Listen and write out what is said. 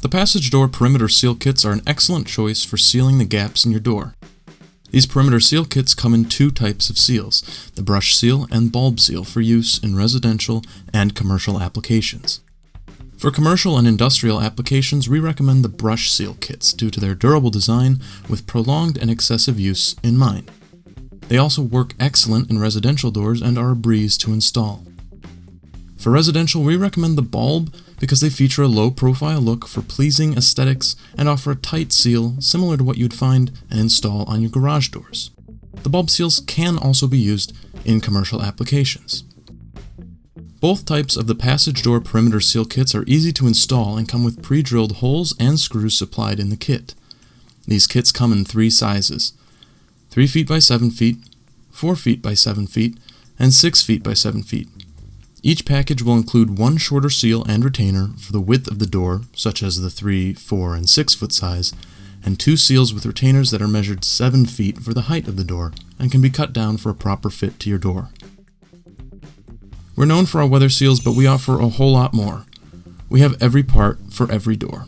The Passage Door Perimeter Seal Kits are an excellent choice for sealing the gaps in your door. These perimeter seal kits come in two types of seals, the brush seal and bulb seal, for use in residential and commercial applications. For commercial and industrial applications, we recommend the brush seal kits due to their durable design with prolonged and excessive use in mind. They also work excellent in residential doors and are a breeze to install. For residential, we recommend the bulb because they feature a low-profile look for pleasing aesthetics and offer a tight seal similar to what you'd find and install on your garage doors. The bulb seals can also be used in commercial applications. Both types of the Passage Door Perimeter Seal Kits are easy to install and come with pre-drilled holes and screws supplied in the kit. These kits come in three sizes: 3 feet by 7 feet, 4 feet by 7 feet, and 6 feet by 7 feet. Each package will include one shorter seal and retainer for the width of the door, such as the 3, 4, and 6 foot size, and two seals with retainers that are measured 7 feet for the height of the door and can be cut down for a proper fit to your door. We're known for our weather seals, but we offer a whole lot more. We have every part for every door.